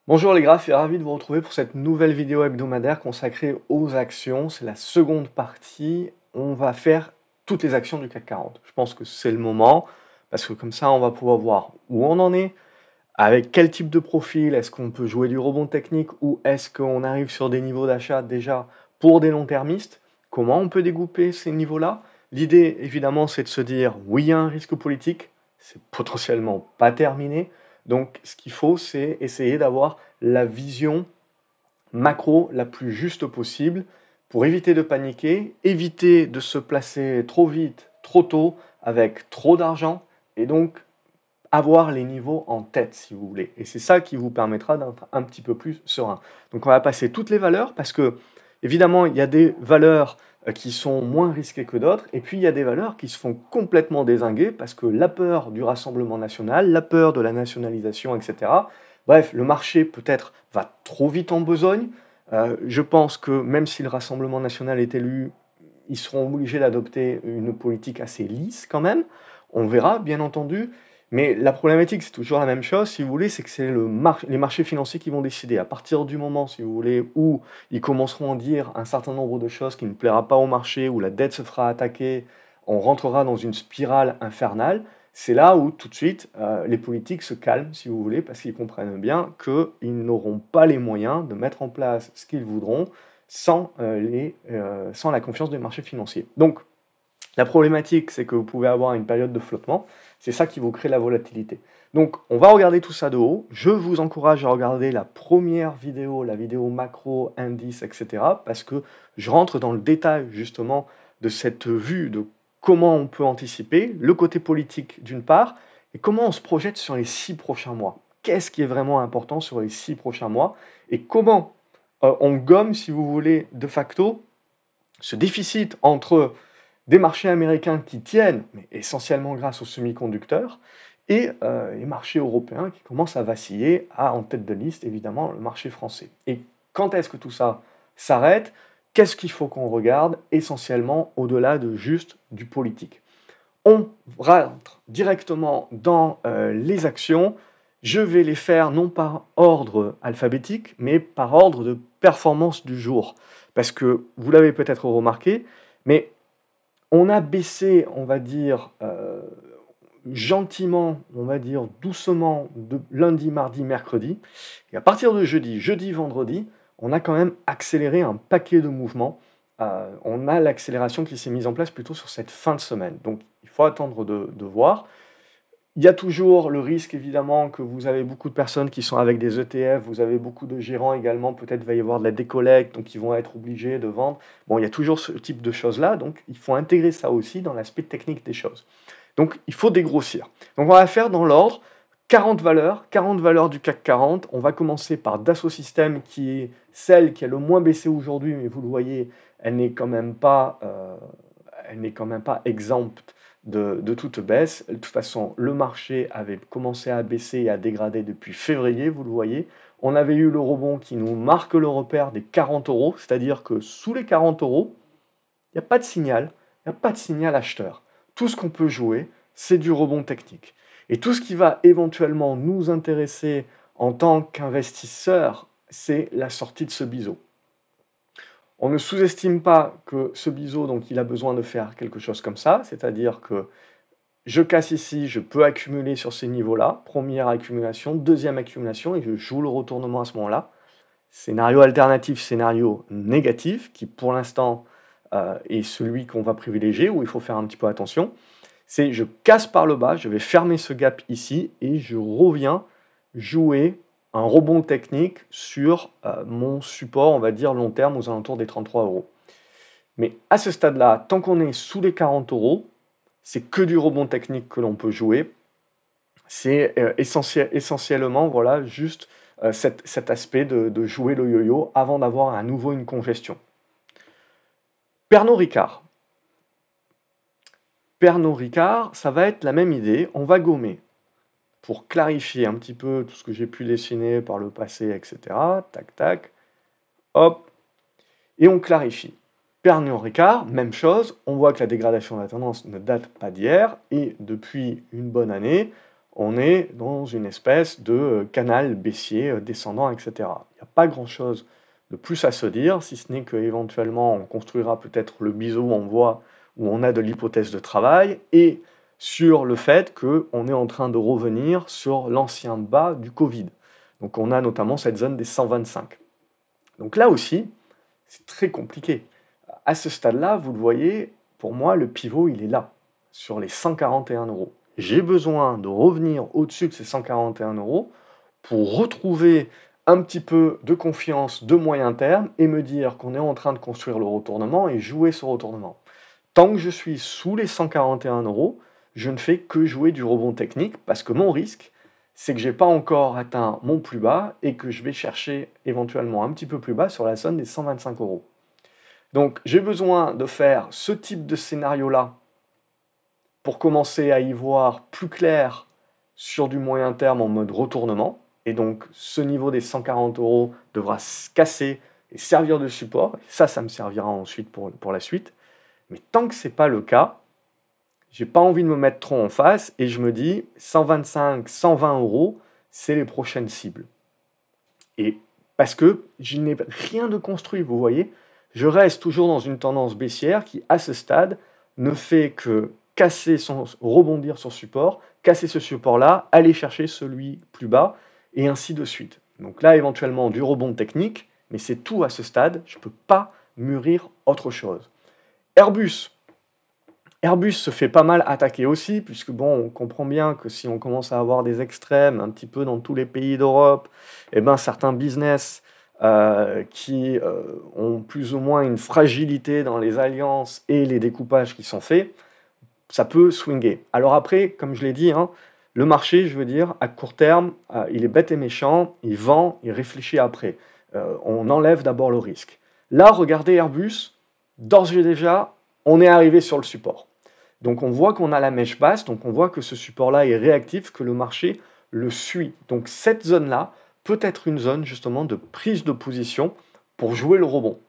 Bonjour les graphes et ravi de vous retrouver pour cette nouvelle vidéo hebdomadaire consacrée aux actions. C'est la seconde partie. On va faire toutes les actions du CAC 40. Je pense que c'est le moment parce que comme ça, on va pouvoir voir où on en est, avec quel type de profil, est-ce qu'on peut jouer du rebond technique ou est-ce qu'on arrive sur des niveaux d'achat déjà pour des long-termistes, comment on peut découper ces niveaux-là. L'idée, évidemment, c'est de se dire, oui, il y a un risque politique, c'est potentiellement pas terminé, donc ce qu'il faut, c'est essayer d'avoir la vision macro la plus juste possible pour éviter de paniquer, éviter de se placer trop vite, trop tôt, avec trop d'argent, et donc avoir les niveaux en tête, si vous voulez. Et c'est ça qui vous permettra d'être un petit peu plus serein. Donc on va passer toutes les valeurs parce que, évidemment, il y a des valeurs qui sont moins risquées que d'autres, et puis il y a des valeurs qui se font complètement dézinguer parce que la peur du Rassemblement national, la peur de la nationalisation, etc. Bref, le marché peut-être va trop vite en besogne. Je pense que même si le Rassemblement national est élu, ils seront obligés d'adopter une politique assez lisse quand même. On verra, bien entendu. Mais la problématique, c'est toujours la même chose, si vous voulez, c'est que c'est les marchés financiers qui vont décider. À partir du moment, si vous voulez, où ils commenceront à dire un certain nombre de choses qui ne plaira pas au marché, où la dette se fera attaquer, on rentrera dans une spirale infernale, c'est là où tout de suite les politiques se calment, si vous voulez, parce qu'ils comprennent bien qu'ils n'auront pas les moyens de mettre en place ce qu'ils voudront sans la confiance des marchés financiers. Donc, la problématique, c'est que vous pouvez avoir une période de flottement. C'est ça qui vous crée la volatilité. Donc, on va regarder tout ça de haut. Je vous encourage à regarder la première vidéo, la vidéo macro, indice, etc. Parce que je rentre dans le détail, justement, de cette vue de comment on peut anticiper, le côté politique d'une part, et comment on se projette sur les 6 prochains mois. Qu'est-ce qui est vraiment important sur les 6 prochains mois, et comment on gomme, si vous voulez, de facto, ce déficit entre des marchés américains qui tiennent, mais essentiellement grâce aux semi-conducteurs, et les marchés européens qui commencent à vaciller, en tête de liste, évidemment, le marché français. Et quand est-ce que tout ça s'arrête? Qu'est-ce qu'il faut qu'on regarde essentiellement au-delà de juste du politique? On rentre directement dans les actions. Je vais les faire non par ordre alphabétique, mais par ordre de performance du jour. Parce que vous l'avez peut-être remarqué, mais on a baissé, on va dire, gentiment, on va dire doucement, de lundi, mardi, mercredi. Et à partir de jeudi, vendredi, on a quand même accéléré un paquet de mouvements. On a l'accélération qui s'est mise en place plutôt sur cette fin de semaine. Donc il faut attendre de voir. Il y a toujours le risque, évidemment, que vous avez beaucoup de personnes qui sont avec des ETF, vous avez beaucoup de gérants également, peut-être va y avoir de la décollecte, donc ils vont être obligés de vendre. Bon, il y a toujours ce type de choses-là, donc il faut intégrer ça aussi dans l'aspect technique des choses. Donc il faut dégrossir. Donc on va faire dans l'ordre 40 valeurs du CAC 40. On va commencer par Dassault Systèmes, qui est celle qui a le moins baissé aujourd'hui, mais vous le voyez, elle n'est quand même pas exempte de toute baisse. De toute façon, le marché avait commencé à baisser et à dégrader depuis février, vous le voyez. On avait eu le rebond qui nous marque le repère des 40 euros, c'est-à-dire que sous les 40 euros, il n'y a pas de signal, il n'y a pas de signal acheteur. Tout ce qu'on peut jouer, c'est du rebond technique. Et tout ce qui va éventuellement nous intéresser en tant qu'investisseur, c'est la sortie de ce biseau. On ne sous-estime pas que ce biseau, donc il a besoin de faire quelque chose comme ça, c'est-à-dire que je casse ici, je peux accumuler sur ces niveaux-là, première accumulation, deuxième accumulation, et je joue le retournement à ce moment-là. Scénario alternatif, scénario négatif, qui pour l'instant est celui qu'on va privilégier, où il faut faire un petit peu attention, c'est je casse par le bas, je vais fermer ce gap ici, et je reviens jouer un rebond technique sur mon support, on va dire long terme, aux alentours des 33 euros. Mais à ce stade-là, tant qu'on est sous les 40 euros, c'est que du rebond technique que l'on peut jouer. C'est essentiellement voilà, juste cet aspect de jouer le yo-yo avant d'avoir à nouveau une congestion. Pernod Ricard. Pernod Ricard, ça va être la même idée. On va gommer pour clarifier un petit peu tout ce que j'ai pu dessiner par le passé, etc. Tac, tac. Hop. Et on clarifie. Pernod Ricard, même chose. On voit que la dégradation de la tendance ne date pas d'hier. Et depuis une bonne année, on est dans une espèce de canal baissier descendant, etc. Il n'y a pas grand-chose de plus à se dire, si ce n'est qu'éventuellement on construira peut-être le biseau en voie où on a de l'hypothèse de travail, et sur le fait qu'on est en train de revenir sur l'ancien bas du Covid. Donc on a notamment cette zone des 125. Donc là aussi, c'est très compliqué. À ce stade-là, vous le voyez, pour moi, le pivot, il est là, sur les 141 euros. J'ai besoin de revenir au-dessus de ces 141 euros pour retrouver un petit peu de confiance de moyen terme et me dire qu'on est en train de construire le retournement et jouer ce retournement. Tant que je suis sous les 141 euros, je ne fais que jouer du rebond technique parce que mon risque, c'est que je n'ai pas encore atteint mon plus bas et que je vais chercher éventuellement un petit peu plus bas sur la zone des 125 euros. Donc j'ai besoin de faire ce type de scénario-là pour commencer à y voir plus clair sur du moyen terme en mode retournement. Et donc ce niveau des 140 euros devra se casser et servir de support. Ça me servira ensuite pour la suite. Mais tant que ce n'est pas le cas, j'ai pas envie de me mettre trop en face et je me dis 125, 120 euros, c'est les prochaines cibles. Et parce que je n'ai rien de construit, vous voyez, je reste toujours dans une tendance baissière qui, à ce stade, ne fait que rebondir sur support, casser ce support-là, aller chercher celui plus bas, et ainsi de suite. Donc là, éventuellement, du rebond technique, mais c'est tout à ce stade, je ne peux pas mûrir autre chose. Airbus se fait pas mal attaquer aussi, puisque bon, on comprend bien que si on commence à avoir des extrêmes un petit peu dans tous les pays d'Europe, eh ben, certains business qui ont plus ou moins une fragilité dans les alliances et les découpages qui sont faits, ça peut swinger. Alors après, comme je l'ai dit, hein, le marché, je veux dire, à court terme, il est bête et méchant, il vend, il réfléchit après. On enlève d'abord le risque. Là, regardez Airbus, d'ores et déjà, on est arrivé sur le support. Donc on voit qu'on a la mèche basse, donc on voit que ce support-là est réactif, que le marché le suit. Donc cette zone-là peut être une zone justement de prise de position pour jouer le rebond.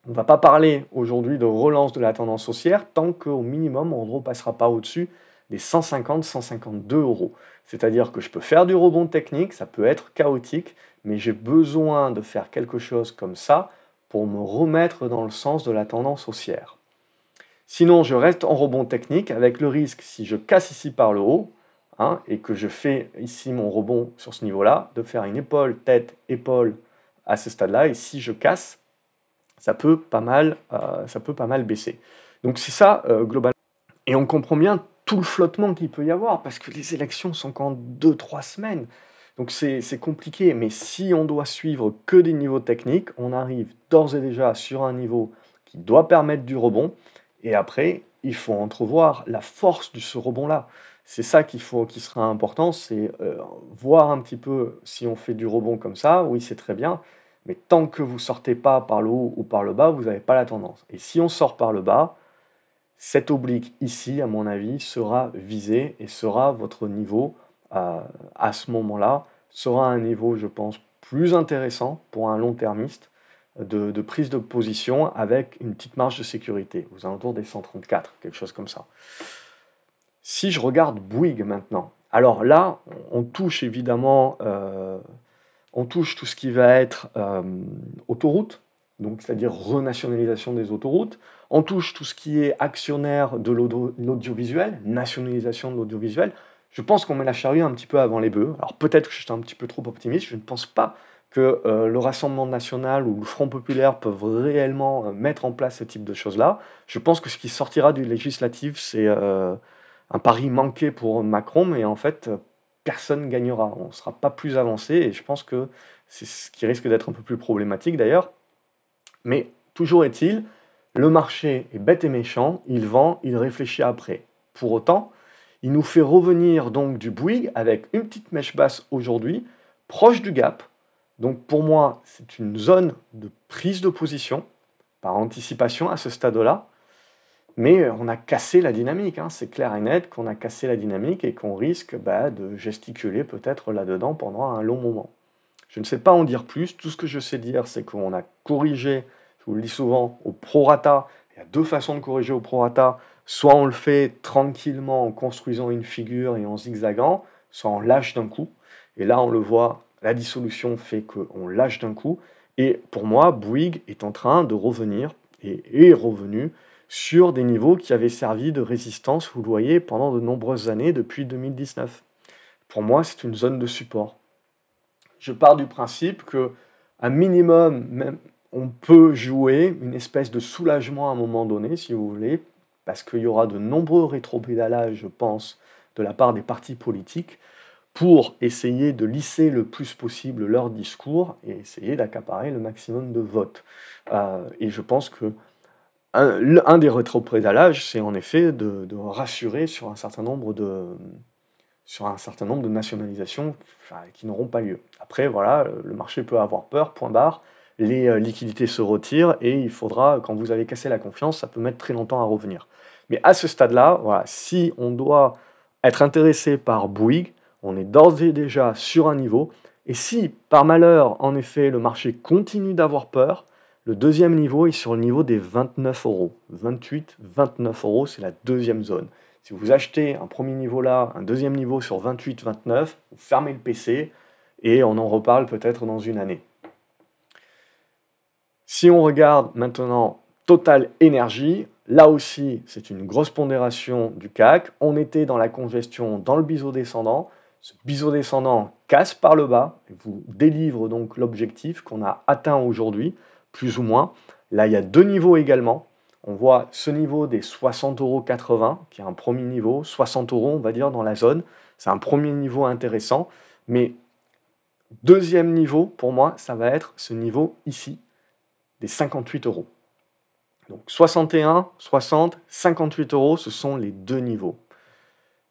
On ne va pas parler aujourd'hui de relance de la tendance haussière tant qu'au minimum on ne repassera pas au-dessus des 150-152 euros. C'est-à-dire que je peux faire du rebond technique, ça peut être chaotique, mais j'ai besoin de faire quelque chose comme ça pour me remettre dans le sens de la tendance haussière. Sinon, je reste en rebond technique avec le risque, si je casse ici par le haut, hein, et que je fais ici mon rebond sur ce niveau-là, de faire une épaule, tête, épaule à ce stade-là, et si je casse, ça peut pas mal baisser. Donc c'est ça, globalement. Et on comprend bien tout le flottement qu'il peut y avoir, parce que les élections sont qu'en 2-3 semaines. Donc c'est compliqué, mais si on doit suivre que des niveaux techniques, on arrive d'ores et déjà sur un niveau qui doit permettre du rebond, et après, il faut entrevoir la force de ce rebond-là. C'est ça qui sera important, c'est voir un petit peu si on fait du rebond comme ça, oui c'est très bien, mais tant que vous ne sortez pas par le haut ou par le bas, vous n'avez pas la tendance. Et si on sort par le bas, cette oblique ici, à mon avis, sera visée et sera votre niveau à ce moment-là, sera un niveau, je pense, plus intéressant pour un long-termiste de prise de position avec une petite marge de sécurité, aux alentours des 134, quelque chose comme ça. Si je regarde Bouygues maintenant, alors là, on touche évidemment, on touche tout ce qui va être autoroute, donc c'est-à-dire renationalisation des autoroutes. On touche tout ce qui est actionnaire de l'audiovisuel, nationalisation de l'audiovisuel. Je pense qu'on met la charrue un petit peu avant les bœufs. Alors peut-être que je suis un petit peu trop optimiste, je ne pense pas que le Rassemblement national ou le Front populaire peuvent réellement mettre en place ce type de choses-là. Je pense que ce qui sortira du législatif, c'est un pari manqué pour Macron, mais en fait, personne ne gagnera. On ne sera pas plus avancé, et je pense que c'est ce qui risque d'être un peu plus problématique d'ailleurs. Mais toujours est-il, le marché est bête et méchant, il vend, il réfléchit après. Pour autant, il nous fait revenir donc du Bouygues avec une petite mèche basse aujourd'hui, proche du gap. Donc pour moi, c'est une zone de prise de position, par anticipation à ce stade-là, mais on a cassé la dynamique, hein. C'est clair et net qu'on a cassé la dynamique et qu'on risque de gesticuler peut-être là-dedans pendant un long moment. Je ne sais pas en dire plus, tout ce que je sais dire, c'est qu'on a corrigé, je vous le dis souvent, au prorata. Il y a deux façons de corriger au prorata, soit on le fait tranquillement en construisant une figure et en zigzagant, soit on lâche d'un coup. Et là, on le voit, la dissolution fait qu'on lâche d'un coup. Et pour moi, Bouygues est en train de revenir, et est revenu, sur des niveaux qui avaient servi de résistance, vous le voyez, pendant de nombreuses années, depuis 2019. Pour moi, c'est une zone de support. Je pars du principe que, un minimum, même, on peut jouer une espèce de soulagement à un moment donné, si vous voulez, parce qu'il y aura de nombreux rétropédalages, je pense, de la part des partis politiques, pour essayer de lisser le plus possible leur discours et essayer d'accaparer le maximum de votes. Et je pense que un des rétropédalages, c'est en effet de rassurer sur un certain nombre de nationalisations, enfin, qui n'auront pas lieu. Après, voilà, le marché peut avoir peur, point barre, les liquidités se retirent et il faudra, quand vous avez cassé la confiance, ça peut mettre très longtemps à revenir. Mais à ce stade-là, voilà, si on doit être intéressé par Bouygues, on est d'ores et déjà sur un niveau. Et si, par malheur, en effet, le marché continue d'avoir peur, le deuxième niveau est sur le niveau des 29 euros. 28, 29 euros, c'est la deuxième zone. Si vous achetez un premier niveau là, un deuxième niveau sur 28, 29, vous fermez le PC et on en reparle peut-être dans une année. Si on regarde maintenant Total Énergie, là aussi c'est une grosse pondération du CAC. On était dans la congestion, dans le biseau descendant. Ce biseau descendant casse par le bas et vous délivre donc l'objectif qu'on a atteint aujourd'hui, plus ou moins. Là, il y a deux niveaux également. On voit ce niveau des 60,80 €, qui est un premier niveau, 60 euros, on va dire, dans la zone. C'est un premier niveau intéressant. Mais deuxième niveau, pour moi, ça va être ce niveau ici, des 58 euros. Donc 61, 60, 58 euros, ce sont les deux niveaux.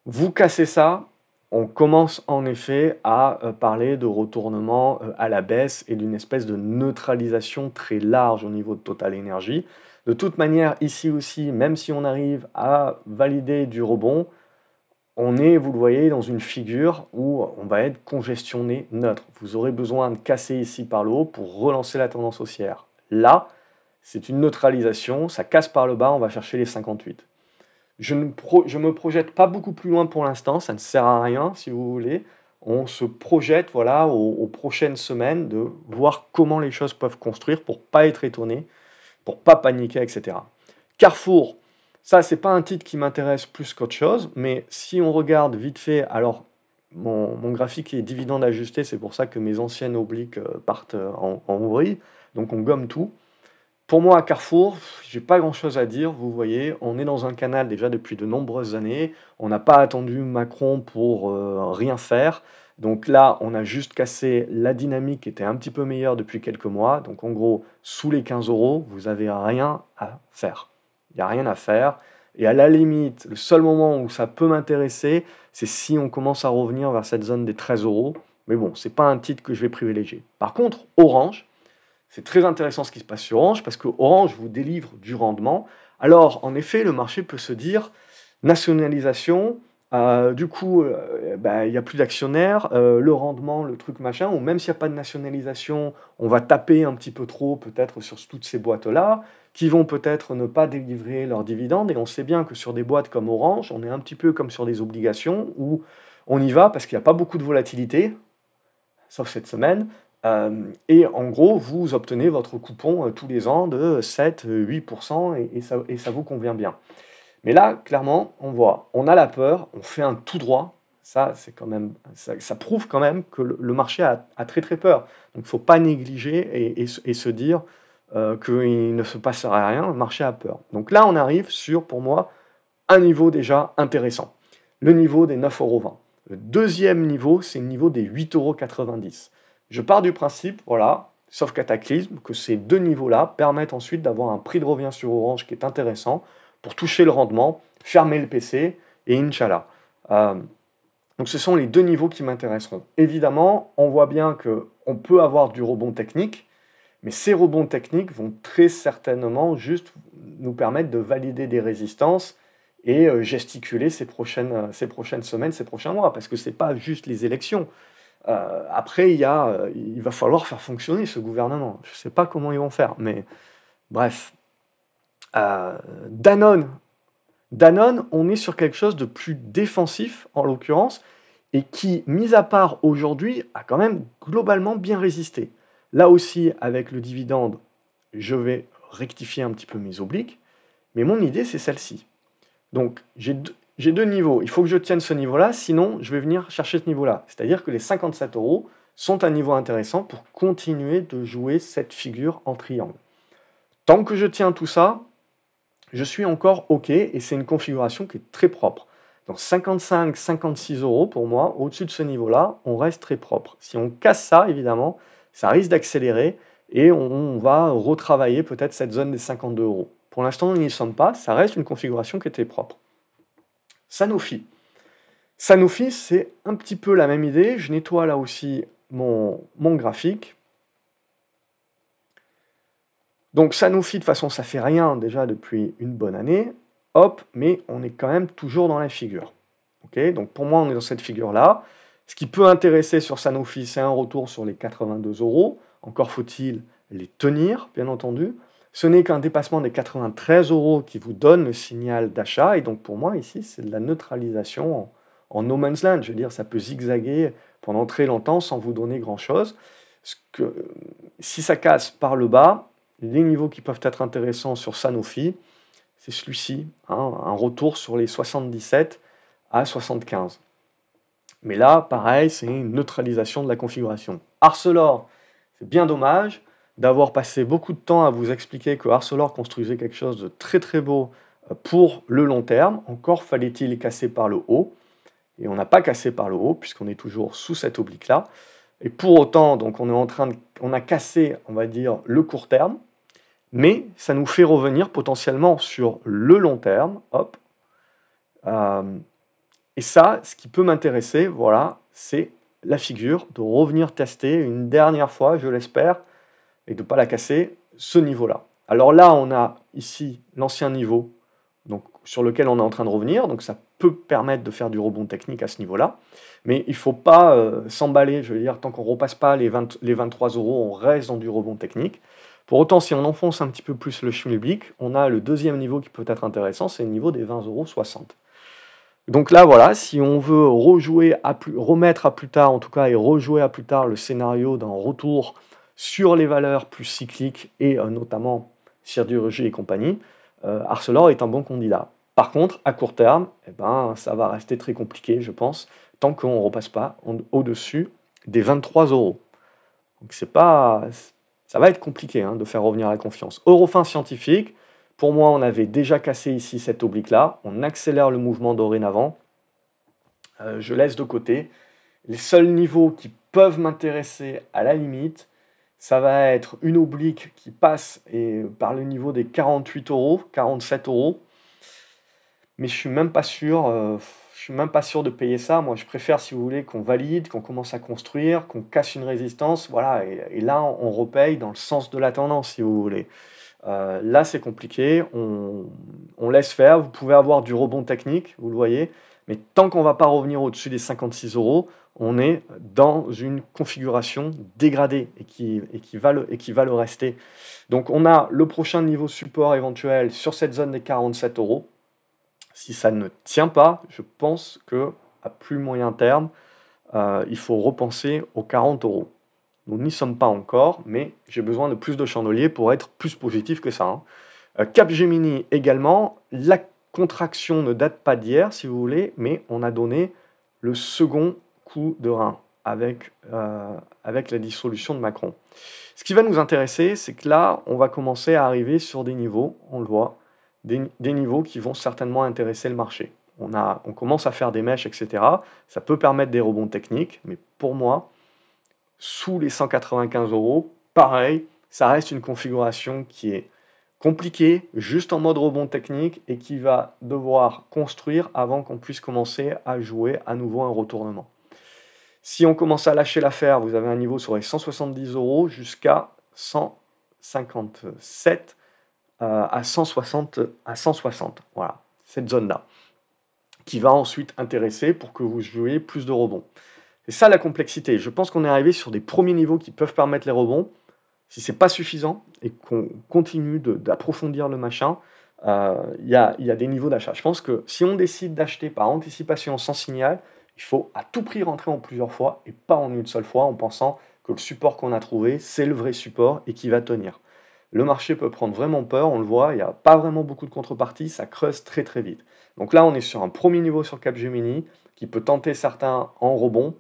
Vous cassez ça, on commence en effet à parler de retournement à la baisse et d'une espèce de neutralisation très large au niveau de Total Energy. De toute manière, ici aussi, même si on arrive à valider du rebond, on est, vous le voyez, dans une figure où on va être congestionné neutre. Vous aurez besoin de casser ici par le haut pour relancer la tendance haussière. Là, c'est une neutralisation, ça casse par le bas, on va chercher les 58. Je ne me projette pas beaucoup plus loin pour l'instant, ça ne sert à rien si vous voulez. On se projette voilà, aux prochaines semaines de voir comment les choses peuvent construire pour ne pas être étonné, pour ne pas paniquer, etc. Carrefour, ça c'est pas un titre qui m'intéresse plus qu'autre chose, mais si on regarde vite fait, alors mon graphique est dividende ajusté, c'est pour ça que mes anciennes obliques partent en vrille, donc on gomme tout. Pour moi, à Carrefour, j'ai pas grand-chose à dire, vous voyez, on est dans un canal déjà depuis de nombreuses années, on n'a pas attendu Macron pour rien faire, donc là, on a juste cassé la dynamique qui était un petit peu meilleure depuis quelques mois, donc en gros, sous les 15 euros, vous n'avez rien à faire. Il n'y a rien à faire, et à la limite, le seul moment où ça peut m'intéresser, c'est si on commence à revenir vers cette zone des 13 euros, mais bon, c'est pas un titre que je vais privilégier. Par contre, Orange, c'est très intéressant ce qui se passe sur Orange parce que Orange vous délivre du rendement. Alors, en effet, le marché peut se dire nationalisation, du coup, il n'y a plus d'actionnaires, le rendement, le truc machin, ou même s'il n'y a pas de nationalisation, on va taper un petit peu trop peut-être sur toutes ces boîtes-là, qui vont peut-être ne pas délivrer leurs dividendes. Et on sait bien que sur des boîtes comme Orange, on est un petit peu comme sur des obligations où on y va parce qu'il n'y a pas beaucoup de volatilité, sauf cette semaine. Et en gros, vous obtenez votre coupon tous les ans de 7-8% et ça vous convient bien. Mais là, clairement, on voit, on a la peur, on fait un tout droit. Ça, c'est quand même, ça prouve quand même que le marché a très très peur. Donc, il ne faut pas négliger et se dire qu'il ne se passera rien. Le marché a peur. Donc là, on arrive sur, pour moi, un niveau déjà intéressant. Le niveau des 9,20 €. Le deuxième niveau, c'est le niveau des 8,90 €. Je pars du principe, voilà, sauf cataclysme, que ces deux niveaux-là permettent ensuite d'avoir un prix de revient sur Orange qui est intéressant pour toucher le rendement, fermer le PC et Inch'Allah. Donc ce sont les deux niveaux qui m'intéresseront. Évidemment, on voit bien qu'on peut avoir du rebond technique, mais ces rebonds techniques vont très certainement juste nous permettre de valider des résistances et gesticuler ces prochaines semaines, ces prochains mois, parce que ce n'est pas juste les élections. Après, il va falloir faire fonctionner ce gouvernement. Je ne sais pas comment ils vont faire, mais bref. Danone, on est sur quelque chose de plus défensif, en l'occurrence. et qui, mis à part aujourd'hui, a quand même globalement bien résisté. Là aussi, avec le dividende, je vais rectifier un petit peu mes obliques, mais mon idée, c'est celle-ci. Donc, j'ai deux niveaux. Il faut que je tienne ce niveau-là, sinon je vais venir chercher ce niveau-là. C'est-à-dire que les 57 € sont un niveau intéressant pour continuer de jouer cette figure en triangle. Tant que je tiens tout ça, je suis encore OK et c'est une configuration qui est très propre. Donc 55-56 € pour moi, au-dessus de ce niveau-là, on reste très propre. Si on casse ça, évidemment, ça risque d'accélérer et on va retravailler peut-être cette zone des 52 €. Pour l'instant, nous n'y sommes pas, ça reste une configuration qui était propre. Sanofi. Sanofi, c'est un petit peu la même idée. Je nettoie là aussi mon graphique. Donc Sanofi, de toute façon, ça fait rien déjà depuis une bonne année. Hop, mais on est quand même toujours dans la figure. Okay, donc pour moi, on est dans cette figure-là. Ce qui peut intéresser sur Sanofi, c'est un retour sur les 82 €. Encore faut-il les tenir, bien entendu. Ce n'est qu'un dépassement des 93 € qui vous donne le signal d'achat. Et donc pour moi, ici, c'est de la neutralisation en no man's land. Je veux dire, ça peut zigzaguer pendant très longtemps sans vous donner grand-chose. Si ça casse par le bas, les niveaux qui peuvent être intéressants sur Sanofi, c'est celui-ci, hein, un retour sur les 77 à 75. Mais là, pareil, c'est une neutralisation de la configuration. Arcelor, c'est bien dommage d'avoir passé beaucoup de temps à vous expliquer que Arcelor construisait quelque chose de très très beau pour le long terme. Encore fallait-il casser par le haut. Et on n'a pas cassé par le haut, puisqu'on est toujours sous cette oblique-là. Et pour autant, donc on a cassé, on va dire, le court terme, mais ça nous fait revenir potentiellement sur le long terme. Hop. Et ça, ce qui peut m'intéresser, voilà, c'est la figure, de revenir tester une dernière fois, je l'espère, et de ne pas la casser, ce niveau-là. Alors là, on a ici l'ancien niveau, donc, sur lequel on est en train de revenir, donc ça peut permettre de faire du rebond technique à ce niveau-là, mais il ne faut pas s'emballer, je veux dire, tant qu'on ne repasse pas les 23 €, on reste dans du rebond technique. Pour autant, si on enfonce un petit peu plus le schmilblick, on a le deuxième niveau qui peut être intéressant, c'est le niveau des 20,60 €. Donc là, voilà, si on veut remettre à plus tard, en tout cas, et rejouer à plus tard le scénario d'un retour sur les valeurs plus cycliques, et notamment sidérurgie et compagnie, Arcelor est un bon candidat. Par contre, à court terme, eh ben, ça va rester très compliqué, je pense, tant qu'on ne repasse pas au-dessus des 23 €. Donc ça va être compliqué hein, de faire revenir la confiance. Eurofins Scientifique, pour moi, on avait déjà cassé ici cette oblique-là. On accélère le mouvement dorénavant. Je laisse de côté. Les seuls niveaux qui peuvent m'intéresser à la limite, ça va être une oblique qui passe par le niveau des 48 €, 47 €. Mais je suis même pas sûr. Je suis même pas sûr de payer ça. Moi, je préfère, si vous voulez, qu'on valide, qu'on commence à construire, qu'on casse une résistance. Voilà. Et là, on repaye dans le sens de la tendance, si vous voulez. Là, c'est compliqué. On laisse faire. Vous pouvez avoir du rebond technique, vous le voyez. Mais tant qu'on ne va pas revenir au-dessus des 56 €, on est dans une configuration dégradée et qui va le rester. Donc, on a le prochain niveau support éventuel sur cette zone des 47 €. Si ça ne tient pas, je pense qu'à plus moyen terme, il faut repenser aux 40 €. Nous n'y sommes pas encore, mais j'ai besoin de plus de chandeliers pour être plus positif que ça. Hein. Capgemini également, la contraction ne date pas d'hier, si vous voulez, mais on a donné le second coup de rein avec la dissolution de Macron. Ce qui va nous intéresser, c'est que là, on va commencer à arriver sur des niveaux, on le voit, des niveaux qui vont certainement intéresser le marché. On commence à faire des mèches, etc. Ça peut permettre des rebonds techniques, mais pour moi, sous les 195 €, pareil, ça reste une configuration qui est compliquée, juste en mode rebond technique, et qui va devoir construire avant qu'on puisse commencer à jouer à nouveau un retournement. Si on commence à lâcher l'affaire, vous avez un niveau sur les 170 € jusqu'à 157 à 160. Voilà, cette zone-là, qui va ensuite intéresser pour que vous jouiez plus de rebonds. C'est ça la complexité. Je pense qu'on est arrivé sur des premiers niveaux qui peuvent permettre les rebonds. Si ce n'est pas suffisant et qu'on continue d'approfondir le machin, il y a des niveaux d'achat. Je pense que si on décide d'acheter par anticipation sans signal, il faut à tout prix rentrer en plusieurs fois et pas en une seule fois en pensant que le support qu'on a trouvé, c'est le vrai support et qui va tenir. Le marché peut prendre vraiment peur, on le voit, il n'y a pas vraiment beaucoup de contrepartie, ça creuse très très vite. Donc là, on est sur un premier niveau sur Capgemini qui peut tenter certains en rebond,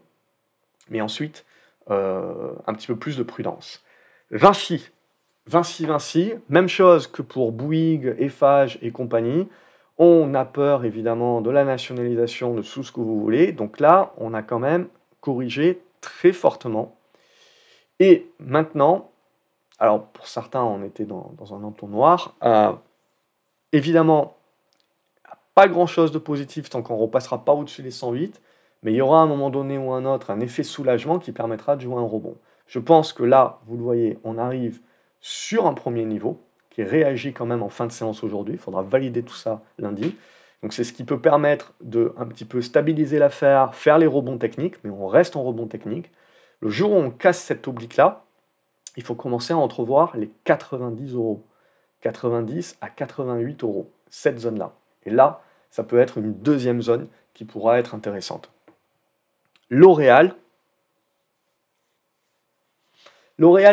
mais ensuite, un petit peu plus de prudence. Vinci, Vinci, même chose que pour Bouygues, Eiffage et compagnie. On a peur évidemment de la nationalisation de tout ce que vous voulez. Donc là, on a quand même corrigé très fortement. Et maintenant, alors pour certains, on était dans un entonnoir. Évidemment, pas grand-chose de positif tant qu'on ne repassera pas au-dessus des 108. Mais il y aura à un moment donné ou un autre un effet soulagement qui permettra de jouer un rebond. Je pense que là, vous le voyez, on arrive sur un premier niveau qui réagit quand même en fin de séance aujourd'hui. Il faudra valider tout ça lundi. Donc c'est ce qui peut permettre de un petit peu stabiliser l'affaire, faire les rebonds techniques, mais on reste en rebond technique. Le jour où on casse cette oblique-là, il faut commencer à entrevoir les 90 euros. 90 à 88 euros, cette zone-là. Et là, ça peut être une deuxième zone qui pourra être intéressante. L'Oréal,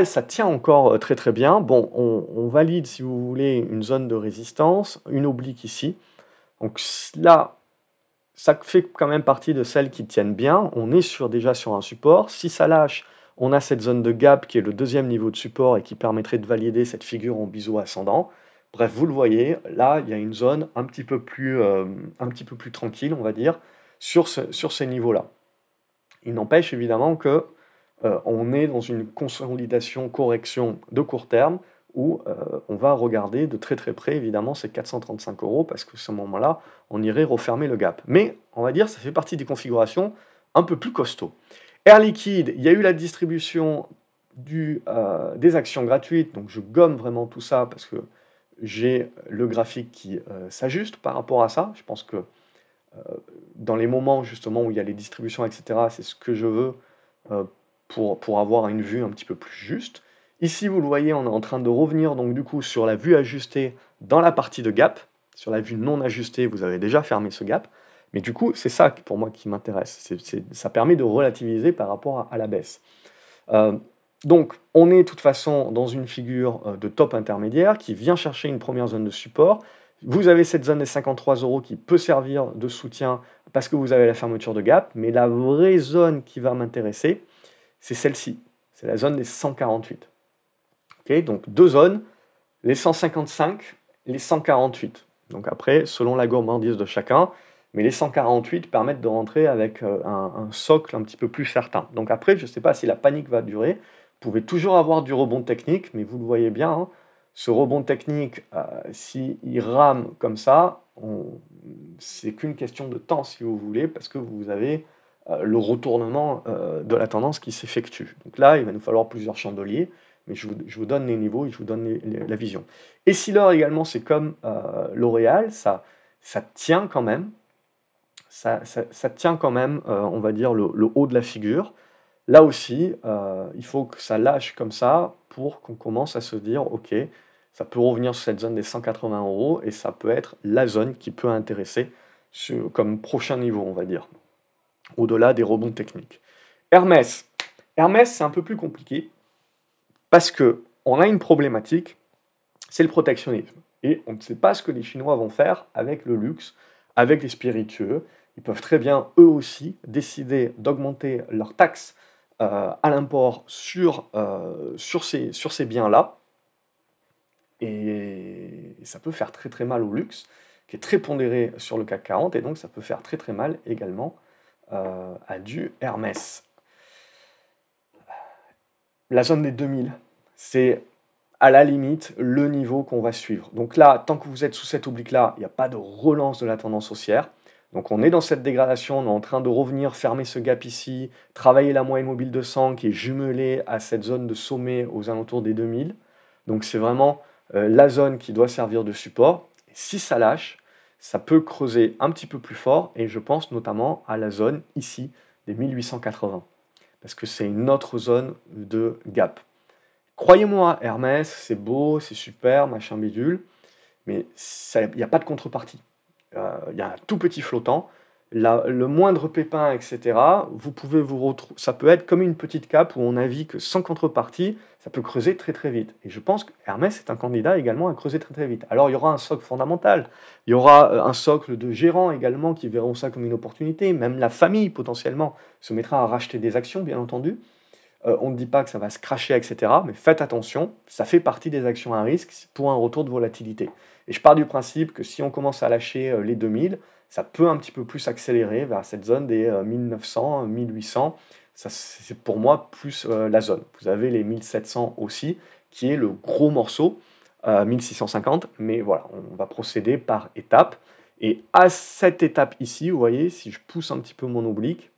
ça tient encore très très bien. Bon, on valide, si vous voulez, une zone de résistance, une oblique ici. Donc là, ça fait quand même partie de celles qui tiennent bien. On est déjà sur un support. Si ça lâche, on a cette zone de gap qui est le deuxième niveau de support et qui permettrait de valider cette figure en biseau ascendant. Bref, vous le voyez, là, il y a une zone un petit peu plus tranquille, on va dire, sur ces niveaux-là. Il n'empêche évidemment que on est dans une consolidation, correction de court terme où on va regarder de très très près évidemment ces 435 euros parce que à ce moment-là, on irait refermer le gap. Mais on va dire ça fait partie des configurations un peu plus costauds. Air Liquide, il y a eu la distribution des actions gratuites, donc je gomme vraiment tout ça parce que j'ai le graphique qui s'ajuste par rapport à ça. Je pense que dans les moments justement où il y a les distributions, etc., c'est ce que je veux pour avoir une vue un petit peu plus juste. Ici, vous le voyez, on est en train de revenir donc du coup sur la vue ajustée dans la partie de gap. Sur la vue non ajustée, vous avez déjà fermé ce gap. Mais du coup, c'est ça pour moi qui m'intéresse. Ça permet de relativiser par rapport à la baisse. Donc, on est de toute façon dans une figure de top intermédiaire qui vient chercher une première zone de support. Vous avez cette zone des 53 euros qui peut servir de soutien parce que vous avez la fermeture de gap, mais la vraie zone qui va m'intéresser, c'est celle-ci. C'est la zone des 148. Okay, donc deux zones, les 155, les 148. Donc après, selon la gourmandise de chacun, mais les 148 permettent de rentrer avec un socle un petit peu plus certain. Donc après, je ne sais pas si la panique va durer. Vous pouvez toujours avoir du rebond technique, mais vous le voyez bien, hein, ce rebond technique, s'il rame comme ça, c'est qu'une question de temps, si vous voulez, parce que vous avez le retournement de la tendance qui s'effectue. Donc là, il va nous falloir plusieurs chandeliers, mais je vous donne les niveaux et je vous donne la vision. Et si l'or également, c'est comme L'Oréal, ça tient quand même, ça tient quand même, on va dire, le haut de la figure. Là aussi, il faut que ça lâche comme ça pour qu'on commence à se dire, ok, ça peut revenir sur cette zone des 180 euros et ça peut être la zone qui peut intéresser comme prochain niveau, on va dire, au-delà des rebonds techniques. Hermès, c'est un peu plus compliqué parce qu'on a une problématique, c'est le protectionnisme. Et on ne sait pas ce que les Chinois vont faire avec le luxe, avec les spiritueux. Ils peuvent très bien, eux aussi, décider d'augmenter leurs taxes à l'import sur ces biens-là. Et ça peut faire très très mal au luxe, qui est très pondéré sur le CAC 40, et donc ça peut faire très très mal également à du Hermès. La zone des 2000, c'est à la limite le niveau qu'on va suivre. Donc là, tant que vous êtes sous cette oblique-là, il n'y a pas de relance de la tendance haussière. Donc on est dans cette dégradation, on est en train de revenir fermer ce gap ici, travailler la moyenne mobile 200 qui est jumelée à cette zone de sommet aux alentours des 2000. Donc c'est vraiment la zone qui doit servir de support. Et si ça lâche, ça peut creuser un petit peu plus fort et je pense notamment à la zone ici des 1880 parce que c'est une autre zone de gap. Croyez-moi, Hermès, c'est beau, c'est super, machin bidule, mais il n'y a pas de contrepartie. Il y a un tout petit flottant. le moindre pépin, etc., vous pouvez vous retrouver. Ça peut être comme une petite cape où on a vu que sans contrepartie, ça peut creuser très très vite. Et je pense que Hermès est un candidat également à creuser très très vite. Alors il y aura un socle fondamental, il y aura un socle de gérants également qui verront ça comme une opportunité, même la famille potentiellement se mettra à racheter des actions, bien entendu. On ne dit pas que ça va se cracher, etc., mais faites attention, ça fait partie des actions à risque pour un retour de volatilité. Et je pars du principe que si on commence à lâcher les 2000, ça peut un petit peu plus accélérer vers cette zone des 1900, 1800. Ça, c'est pour moi plus la zone. Vous avez les 1700 aussi, qui est le gros morceau, 1650, mais voilà, on va procéder par étapes. Et à cette étape ici, vous voyez, si je pousse un petit peu mon oblique,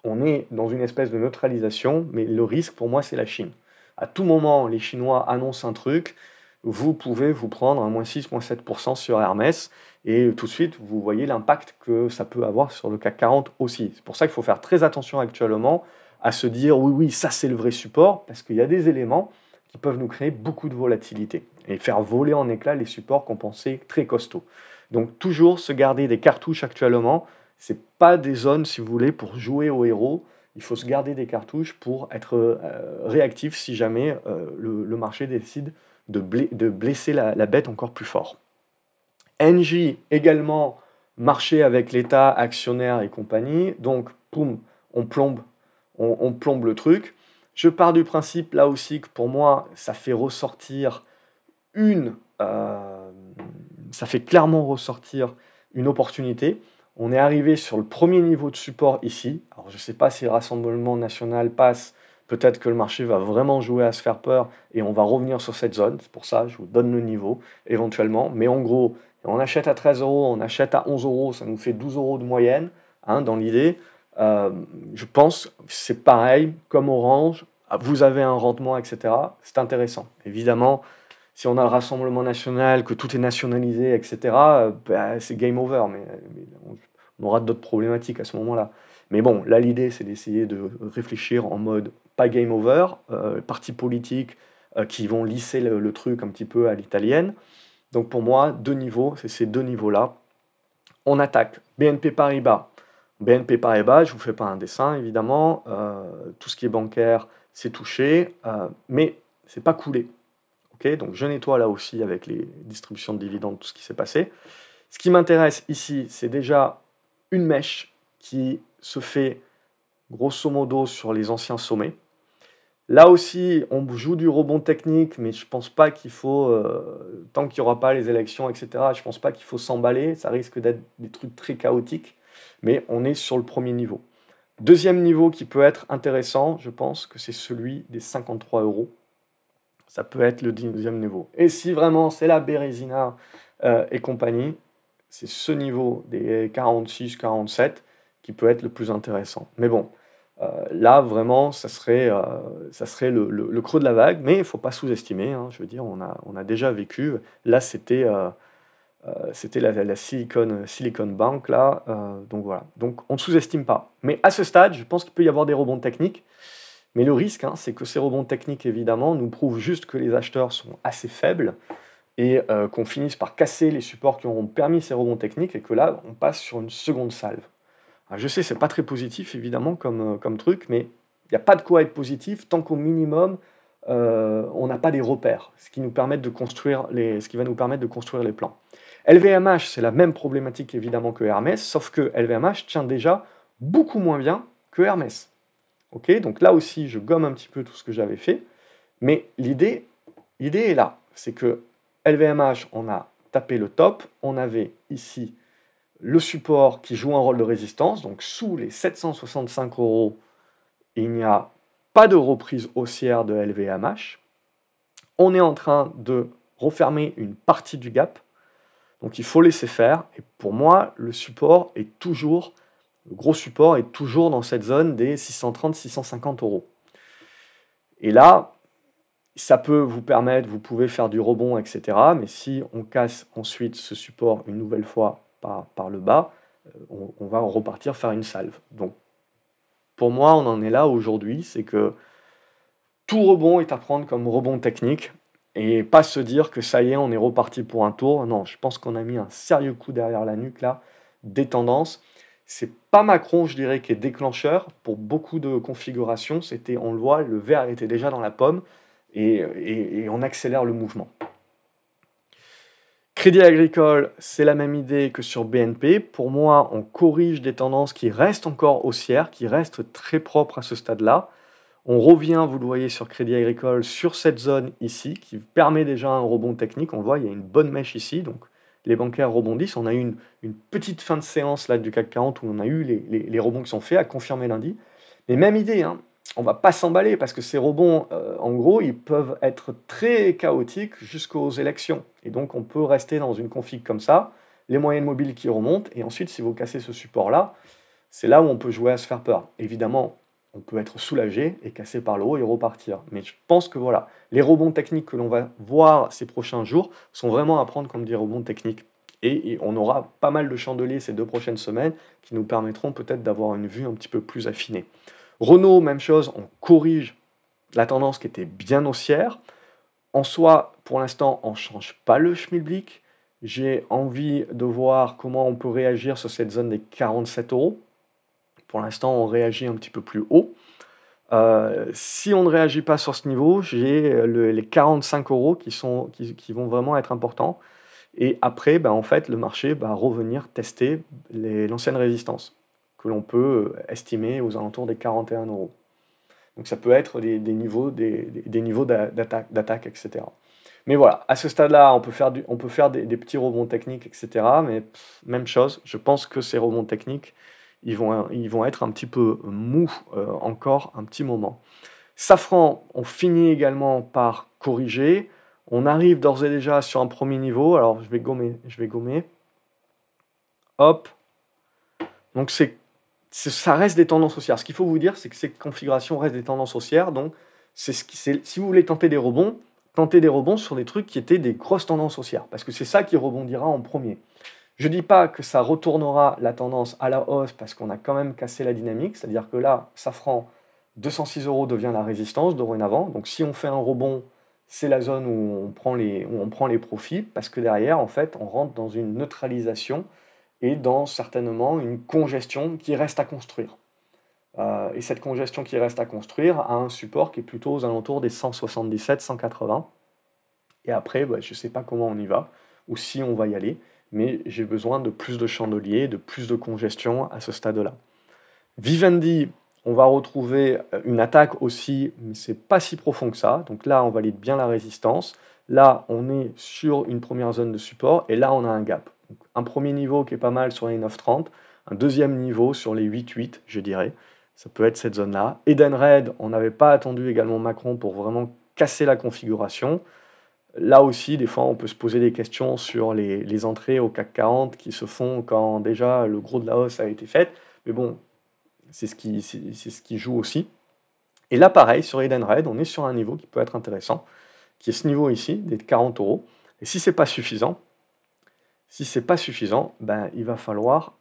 on est dans une espèce de neutralisation, mais le risque pour moi c'est la Chine. À tout moment, les Chinois annoncent un truc, vous pouvez vous prendre un -6, -7% sur Hermès, et tout de suite vous voyez l'impact que ça peut avoir sur le CAC 40 aussi. C'est pour ça qu'il faut faire très attention actuellement à se dire oui, oui, ça c'est le vrai support, parce qu'il y a des éléments qui peuvent nous créer beaucoup de volatilité et faire voler en éclats les supports qu'on pensait très costauds. Donc toujours se garder des cartouches actuellement. C'est pas des zones, si vous voulez, pour jouer au héros. Il faut se garder des cartouches pour être réactif si jamais le marché décide de blesser la bête encore plus fort. Engie également, marché avec l'État, actionnaire et compagnie. Donc, poum, on plombe le truc. Je pars du principe, là aussi, que pour moi, ça fait ressortir une... ça fait clairement ressortir une opportunité. On est arrivé sur le premier niveau de support ici. Alors, je ne sais pas si le Rassemblement national passe. Peut-être que le marché va vraiment jouer à se faire peur et on va revenir sur cette zone. C'est pour ça que je vous donne le niveau éventuellement. Mais en gros, on achète à 13 euros, on achète à 11 euros, ça nous fait 12 euros de moyenne dans l'idée. Je pense que c'est pareil, comme Orange, vous avez un rendement, etc. C'est intéressant. Évidemment, si on a le Rassemblement national, que tout est nationalisé, etc., c'est game over. Mais on aura d'autres problématiques à ce moment-là. Mais bon, là, l'idée, c'est d'essayer de réfléchir en mode pas game over, partis politiques qui vont lisser le truc un petit peu à l'italienne. Donc pour moi, deux niveaux, c'est ces deux niveaux-là. On attaque BNP Paribas. BNP Paribas, je ne vous fais pas un dessin, évidemment. Tout ce qui est bancaire, c'est touché, mais c'est pas coulé. Okay, donc je nettoie là aussi avec les distributions de dividendes, tout ce qui s'est passé. Ce qui m'intéresse ici, c'est déjà une mèche qui se fait grosso modo sur les anciens sommets. Là aussi, on joue du rebond technique, mais je ne pense pas qu'il faut, tant qu'il n'y aura pas les élections, etc., je ne pense pas qu'il faut s'emballer. Ça risque d'être des trucs très chaotiques, mais on est sur le premier niveau. Deuxième niveau qui peut être intéressant, je pense que c'est celui des 53 euros. Ça peut être le deuxième niveau. Et si vraiment c'est la Bérésina et compagnie, c'est ce niveau des 46, 47 qui peut être le plus intéressant. Mais bon, là vraiment, ça serait le creux de la vague, mais il ne faut pas sous-estimer. Hein, je veux dire, on a déjà vécu. Là, c'était la Silicon Bank, là. Donc voilà. Donc on ne sous-estime pas. Mais à ce stade, je pense qu'il peut y avoir des rebonds techniques. Mais le risque, c'est que ces rebonds techniques, évidemment, nous prouvent juste que les acheteurs sont assez faibles et qu'on finisse par casser les supports qui auront permis ces rebonds techniques et que là, on passe sur une seconde salve. Alors, je sais, c'est pas très positif, évidemment, comme truc, mais il n'y a pas de quoi être positif tant qu'au minimum, on n'a pas des repères, ce qui va nous permettre de construire les plans. LVMH, c'est la même problématique, évidemment, que Hermès, sauf que LVMH tient déjà beaucoup moins bien que Hermès. Okay, donc là aussi, je gomme un petit peu tout ce que j'avais fait. Mais l'idée est là. C'est que LVMH, on a tapé le top. On avait ici le support qui joue un rôle de résistance. Donc sous les 765 euros, il n'y a pas de reprise haussière de LVMH. On est en train de refermer une partie du gap. Donc il faut laisser faire. Et pour moi, le gros support est toujours dans cette zone des 630-650 euros. Et là, ça peut vous permettre, vous pouvez faire du rebond, etc. Mais si on casse ensuite ce support une nouvelle fois par le bas, on va repartir faire une salve. Donc, pour moi, on en est là aujourd'hui, c'est que tout rebond est à prendre comme rebond technique et pas se dire que ça y est, on est reparti pour un tour. Non, je pense qu'on a mis un sérieux coup derrière la nuque là, des tendances. C'est pas Macron, je dirais, qui est déclencheur. Pour beaucoup de configurations, c'était, on le voit, le vert était déjà dans la pomme et on accélère le mouvement. Crédit Agricole, c'est la même idée que sur BNP. Pour moi, on corrige des tendances qui restent encore haussières, qui restent très propres à ce stade-là. On revient, vous le voyez sur Crédit Agricole, sur cette zone ici, qui permet déjà un rebond technique. On le voit, il y a une bonne mèche ici, donc les bancaires rebondissent. On a eu une petite fin de séance là, du CAC 40 où on a eu les rebonds qui sont faits, à confirmer lundi. Mais même idée, hein, on ne va pas s'emballer parce que ces rebonds, en gros, ils peuvent être très chaotiques jusqu'aux élections. Et donc, on peut rester dans une config comme ça, les moyennes mobiles qui remontent, et ensuite, si vous cassez ce support-là, c'est là où on peut jouer à se faire peur. Évidemment, on peut être soulagé et casser par le haut et repartir. Mais je pense que voilà, les rebonds techniques que l'on va voir ces prochains jours sont vraiment à prendre comme des rebonds techniques. Et on aura pas mal de chandeliers ces 2 prochaines semaines qui nous permettront peut-être d'avoir une vue un petit peu plus affinée. Renault, même chose, on corrige la tendance qui était bien haussière. En soi, pour l'instant, on ne change pas le schmilblick. J'ai envie de voir comment on peut réagir sur cette zone des 47 euros. Pour l'instant, on réagit un petit peu plus haut. Si on ne réagit pas sur ce niveau, j'ai les 45 euros qui vont vraiment être importants. Et après, ben, en fait, le marché va revenir tester l'ancienne résistance, que l'on peut estimer aux alentours des 41 euros. Donc ça peut être des niveaux d'attaque, etc. Mais voilà, à ce stade-là, on peut faire des petits rebonds techniques, etc. Mais même chose, je pense que ces rebonds techniques, ils vont être un petit peu mous encore un petit moment. Safran, on finit également par corriger. On arrive d'ores et déjà sur un premier niveau. Alors je vais gommer. Hop. Donc ça reste des tendances haussières. Ce qu'il faut vous dire, c'est que ces configurations restent des tendances haussières. Donc si vous voulez tenter des rebonds sur des trucs qui étaient des grosses tendances haussières. Parce que c'est ça qui rebondira en premier. Je ne dis pas que ça retournera la tendance à la hausse parce qu'on a quand même cassé la dynamique. C'est-à-dire que là, Safran, 206 euros devient la résistance dorénavant. Donc si on fait un rebond, c'est la zone où on prend les profits parce que derrière, en fait, on rentre dans une neutralisation et dans certainement une congestion qui reste à construire. Et cette congestion qui reste à construire a un support qui est plutôt aux alentours des 177, 180. Et après, bah, je ne sais pas comment on y va, ou si on va y aller, mais j'ai besoin de plus de chandeliers, de plus de congestion à ce stade-là. Vivendi, on va retrouver une attaque aussi, mais c'est pas si profond que ça. Donc là, on valide bien la résistance. Là, on est sur une première zone de support, et là, on a un gap. Donc, un premier niveau qui est pas mal sur les 9,30, un deuxième niveau sur les 8,8, je dirais. Ça peut être cette zone-là. Edenred, on n'avait pas attendu également Macron pour vraiment casser la configuration. Là aussi, des fois, on peut se poser des questions sur les entrées au CAC 40 qui se font quand déjà le gros de la hausse a été fait. Mais bon, c'est ce qui joue aussi. Et là, pareil, sur Edenred, on est sur un niveau qui peut être intéressant, qui est ce niveau ici, des 40 euros. Et si c'est pas suffisant, ben, il va falloir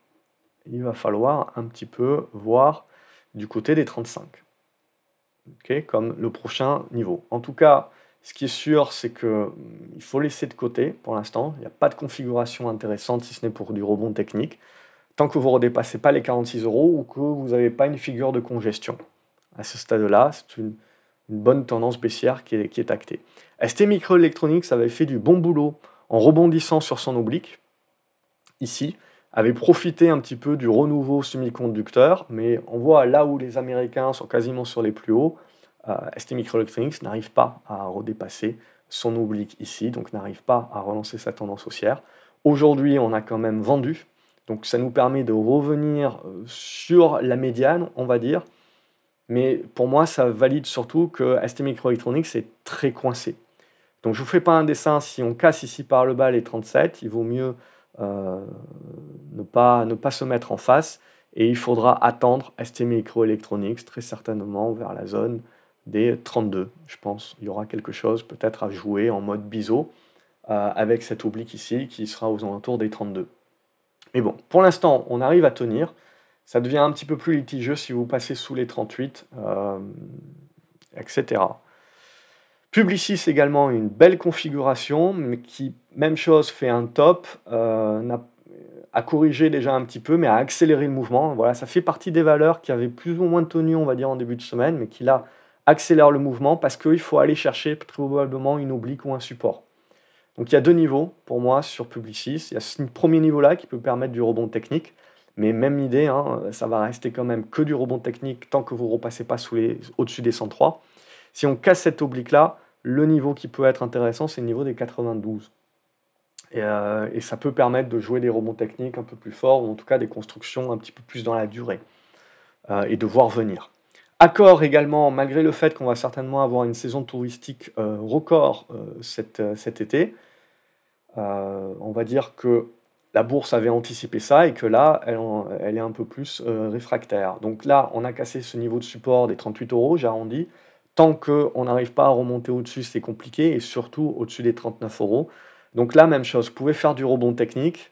un petit peu voir du côté des 35. Okay, comme le prochain niveau. En tout cas, ce qui est sûr, c'est qu'il faut laisser de côté pour l'instant. Il n'y a pas de configuration intéressante si ce n'est pour du rebond technique. Tant que vous ne redépassez pas les 46 euros ou que vous n'avez pas une figure de congestion. À ce stade-là, c'est une bonne tendance baissière qui est actée. ST Microelectronics avait fait du bon boulot en rebondissant sur son oblique, ici, avait profité un petit peu du renouveau semi-conducteur, mais on voit là où les Américains sont quasiment sur les plus hauts, ST Microelectronics n'arrive pas à redépasser son oblique ici, donc n'arrive pas à relancer sa tendance haussière. Aujourd'hui, on a quand même vendu, donc ça nous permet de revenir sur la médiane, on va dire, mais pour moi, ça valide surtout que ST Microelectronics est très coincé. Donc je ne vous fais pas un dessin, si on casse ici par le bas les 37, il vaut mieux ne pas se mettre en face, et il faudra attendre ST Microelectronics très certainement vers la zone des 32, je pense. Il y aura quelque chose peut-être à jouer en mode biseau avec cet oblique ici qui sera aux alentours des 32. Mais bon, pour l'instant, on arrive à tenir. Ça devient un petit peu plus litigieux si vous passez sous les 38, etc. Publicis également une belle configuration, mais qui, même chose, fait un top, à corriger déjà un petit peu, mais à accélérer le mouvement. Voilà, ça fait partie des valeurs qui avaient plus ou moins de tenue, on va dire, en début de semaine, mais qui là accélèrent le mouvement parce qu'il faut aller chercher probablement une oblique ou un support. Donc il y a deux niveaux pour moi sur Publicis. Il y a ce premier niveau-là qui peut permettre du rebond technique, mais même idée, hein, ça va rester quand même que du rebond technique tant que vous ne repassez pas au-dessus des 103. Si on casse cette oblique-là, le niveau qui peut être intéressant, c'est le niveau des 92. Et ça peut permettre de jouer des rebonds techniques un peu plus forts, ou en tout cas des constructions un petit peu plus dans la durée, et de voir venir. Accor également, malgré le fait qu'on va certainement avoir une saison touristique record cet été, on va dire que la bourse avait anticipé ça et que là, elle est un peu plus réfractaire. Donc là, on a cassé ce niveau de support des 38 euros, j'arrondis. Tant qu'on n'arrive pas à remonter au-dessus, c'est compliqué, et surtout au-dessus des 39 euros. Donc là, même chose, vous pouvez faire du rebond technique,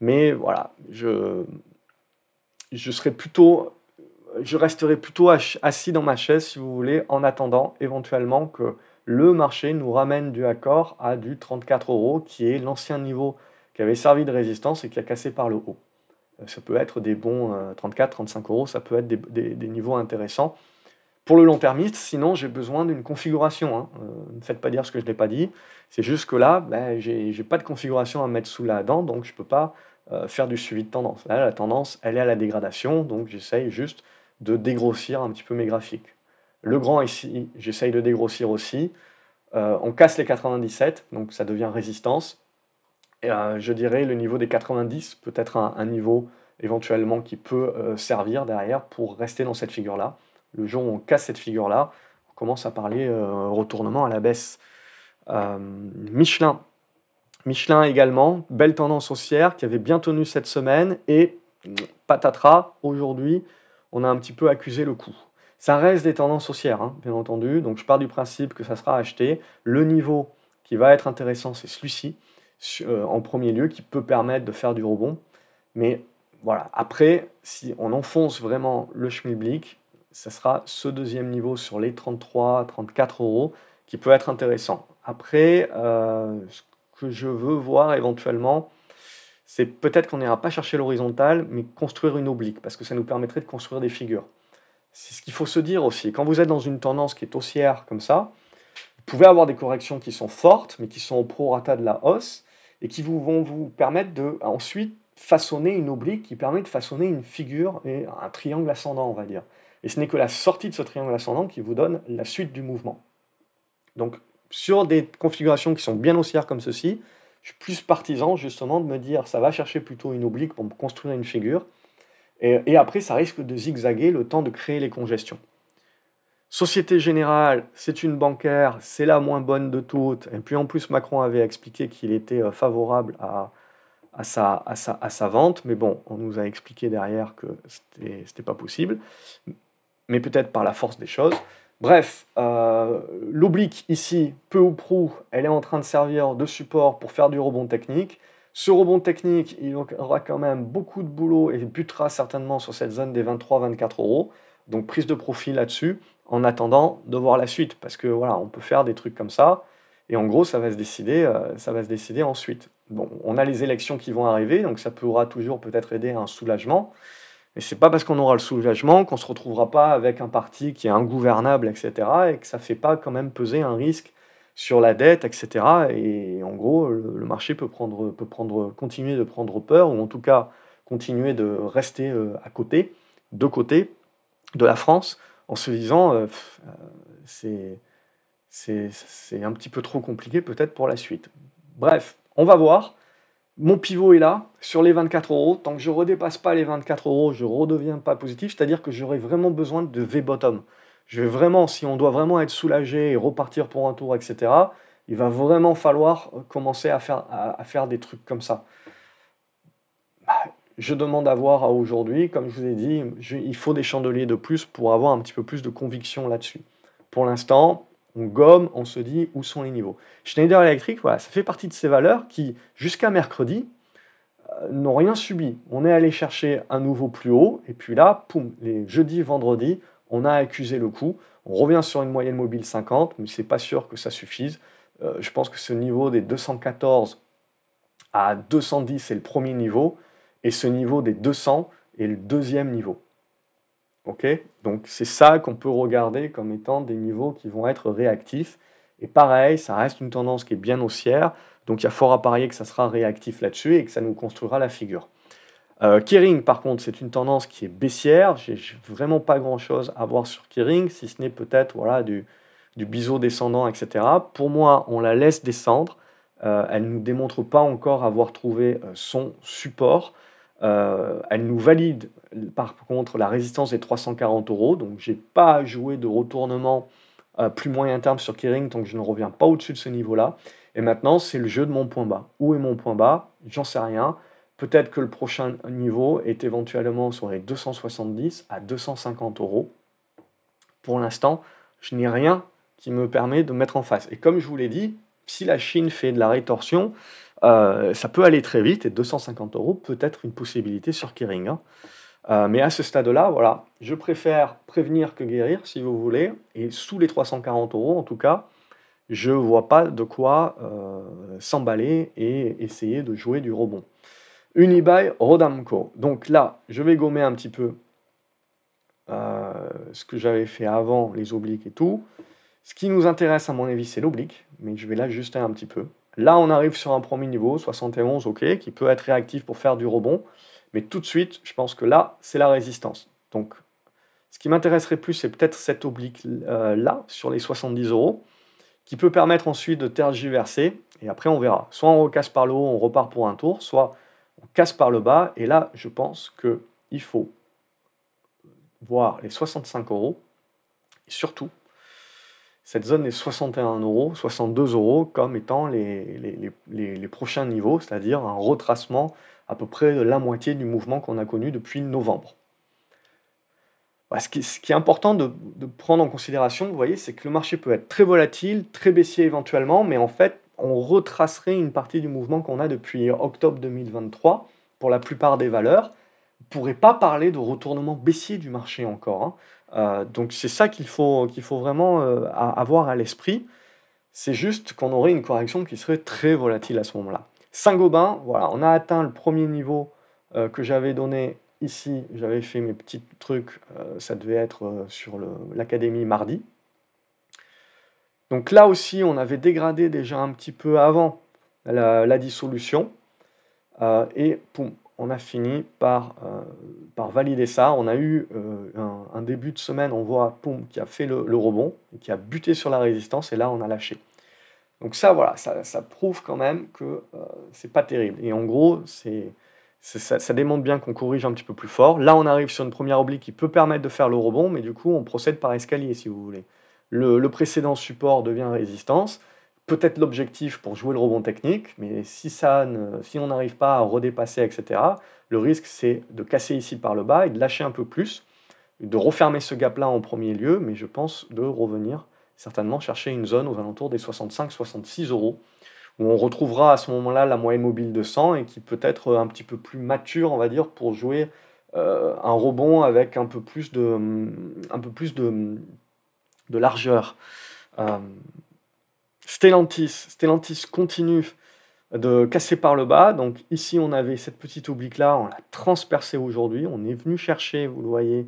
mais voilà, je resterai plutôt assis dans ma chaise, si vous voulez, en attendant éventuellement que le marché nous ramène du Accor à du 34 euros, qui est l'ancien niveau qui avait servi de résistance et qui a cassé par le haut. Ça peut être des bons 34, 35 euros, ça peut être des niveaux intéressants. Pour le long-termiste, sinon j'ai besoin d'une configuration. Hein. Ne me faites pas dire ce que je n'ai pas dit. C'est juste que là, j'ai pas de configuration à mettre sous la dent, donc je ne peux pas faire du suivi de tendance. Là, la tendance, elle est à la dégradation, donc j'essaye juste de dégrossir un petit peu mes graphiques. Le grand ici, j'essaye de dégrossir aussi. On casse les 97, donc ça devient résistance. Et je dirais le niveau des 90, peut-être un niveau éventuellement qui peut servir derrière pour rester dans cette figure-là. Le jour où on casse cette figure-là, on commence à parler retournement à la baisse. Michelin. Michelin également, belle tendance haussière qui avait bien tenu cette semaine et patatras, aujourd'hui, on a un petit peu accusé le coup. Ça reste des tendances haussières, hein, bien entendu, donc je pars du principe que ça sera acheté. Le niveau qui va être intéressant, c'est celui-ci, en premier lieu, qui peut permettre de faire du rebond. Mais voilà, après, si on enfonce vraiment le schmilblick, ça sera ce deuxième niveau sur les 33, 34 euros qui peut être intéressant. Après, ce que je veux voir éventuellement, c'est peut-être qu'on n'ira pas chercher l'horizontale, mais construire une oblique, parce que ça nous permettrait de construire des figures. C'est ce qu'il faut se dire aussi. Quand vous êtes dans une tendance qui est haussière comme ça, vous pouvez avoir des corrections qui sont fortes, mais qui sont au prorata de la hausse, et qui vont vous permettre de ensuite façonner une oblique qui permet de façonner une figure et un triangle ascendant, on va dire. Et ce n'est que la sortie de ce triangle ascendant qui vous donne la suite du mouvement. Donc, sur des configurations qui sont bien haussières comme ceci, je suis plus partisan justement de me dire ça va chercher plutôt une oblique pour me construire une figure, et après ça risque de zigzaguer le temps de créer les congestions. Société Générale, c'est une bancaire, c'est la moins bonne de toutes, et puis en plus Macron avait expliqué qu'il était favorable à sa vente, mais bon, on nous a expliqué derrière que c'était pas possible, mais peut-être par la force des choses. Bref, l'oblique ici, peu ou prou, elle est en train de servir de support pour faire du rebond technique. Ce rebond technique, il aura quand même beaucoup de boulot et butera certainement sur cette zone des 23-24 euros. Donc prise de profit là-dessus, en attendant de voir la suite. Parce que voilà, on peut faire des trucs comme ça, et en gros, ça va se décider ensuite. Bon, on a les élections qui vont arriver, donc ça pourra toujours peut-être aider à un soulagement. Mais c'est pas parce qu'on aura le soulagement qu'on se retrouvera pas avec un parti qui est ingouvernable, etc., et que ça fait pas quand même peser un risque sur la dette, etc. Et en gros, le marché peut continuer de prendre peur, ou en tout cas continuer de rester à côté, de côté de la France, en se disant c'est un petit peu trop compliqué peut-être pour la suite. Bref, on va voir. Mon pivot est là, sur les 24 euros. Tant que je ne redépasse pas les 24 euros, je ne redeviens pas positif, c'est-à-dire que j'aurai vraiment besoin de V-bottom. Je vais vraiment, si on doit vraiment être soulagé et repartir pour un tour, etc., il va vraiment falloir commencer à faire des trucs comme ça. Je demande à voir à aujourd'hui, comme je vous ai dit, il faut des chandeliers de plus pour avoir un petit peu plus de conviction là-dessus. Pour l'instant, on gomme, on se dit où sont les niveaux. Schneider Electric, voilà, ça fait partie de ces valeurs qui, jusqu'à mercredi, n'ont rien subi. On est allé chercher un nouveau plus haut, et puis là, poum, les jeudis, vendredis, on a accusé le coup. On revient sur une moyenne mobile 50, mais c'est pas sûr que ça suffise. Je pense que ce niveau des 214 à 210 est le premier niveau. et ce niveau des 200 est le deuxième niveau. Ok? Donc c'est ça qu'on peut regarder comme étant des niveaux qui vont être réactifs. Et pareil, ça reste une tendance qui est bien haussière, donc il y a fort à parier que ça sera réactif là-dessus et que ça nous construira la figure. Kering, par contre, c'est une tendance qui est baissière. J'ai vraiment pas grand-chose à voir sur Kering, si ce n'est peut-être voilà, du biseau descendant, etc. Pour moi, on la laisse descendre. Elle ne nous démontre pas encore avoir trouvé son support. Elle nous valide, par contre, la résistance des 340 €. Donc, j'ai pas joué de retournement plus moyen terme sur Kering tant que je ne reviens pas au-dessus de ce niveau-là. Et maintenant, c'est le jeu de mon point bas. Où est mon point bas? J'en sais rien. Peut-être que le prochain niveau est éventuellement sur les 270 à 250 €. Pour l'instant, je n'ai rien qui me permet de mettre en face. Et comme je vous l'ai dit, si la Chine fait de la rétorsion, ça peut aller très vite et 250 € peut être une possibilité sur Kering, hein. Mais à ce stade-là, voilà, je préfère prévenir que guérir, si vous voulez. Et sous les 340 € en tout cas, je ne vois pas de quoi s'emballer et essayer de jouer du rebond. Unibail Rodamco. Donc là, je vais gommer un petit peu ce que j'avais fait avant, les obliques et tout. Ce qui nous intéresse, à mon avis, c'est l'oblique, mais je vais l'ajuster un petit peu. Là, on arrive sur un premier niveau, 71, ok, qui peut être réactif pour faire du rebond. Mais tout de suite, je pense que là, c'est la résistance. Donc, ce qui m'intéresserait plus, c'est peut-être cette oblique là, sur les 70 €, qui peut permettre ensuite de tergiverser. Et après, on verra. Soit on recasse par le haut, on repart pour un tour, soit on casse par le bas. Et là, je pense qu'il faut voir les 65 €. Et surtout, cette zone des 61 €, 62 € comme étant les prochains niveaux, c'est-à-dire un retracement à peu près de la moitié du mouvement qu'on a connu depuis novembre. Ce qui est important de prendre en considération, vous voyez, c'est que le marché peut être très volatile, très baissier éventuellement, mais en fait, on retracerait une partie du mouvement qu'on a depuis octobre 2023 pour la plupart des valeurs. On ne pourrait pas parler de retournement baissier du marché encore, hein. Donc c'est ça qu'il faut vraiment avoir à l'esprit. C'est juste qu'on aurait une correction qui serait très volatile à ce moment-là. Saint-Gobain, voilà, on a atteint le premier niveau que j'avais donné ici. J'avais fait mes petits trucs, ça devait être sur l'académie mardi. Donc là aussi, on avait dégradé déjà un petit peu avant la dissolution. Et poum, on a fini par valider ça. On a eu un début de semaine, on voit, poum, qui a fait le rebond, qui a buté sur la résistance, et là, on a lâché. Donc ça, voilà, ça prouve quand même que c'est pas terrible. Et en gros, ça démontre bien qu'on corrige un petit peu plus fort. Là, on arrive sur une première oblique qui peut permettre de faire le rebond, mais du coup, on procède par escalier, si vous voulez. Le précédent support devient résistance. Peut-être l'objectif pour jouer le rebond technique, mais si on n'arrive pas à redépasser, etc., le risque, c'est de casser ici par le bas et de lâcher un peu plus, de refermer ce gap-là en premier lieu, mais je pense de revenir certainement chercher une zone aux alentours des 65-66 €, où on retrouvera à ce moment-là la moyenne mobile de 100 et qui peut être un petit peu plus mature, on va dire, pour jouer un rebond avec un peu plus de largeur. Stellantis continue de casser par le bas. Donc ici, on avait cette petite oblique-là, on l'a transpercée aujourd'hui. On est venu chercher, vous le voyez,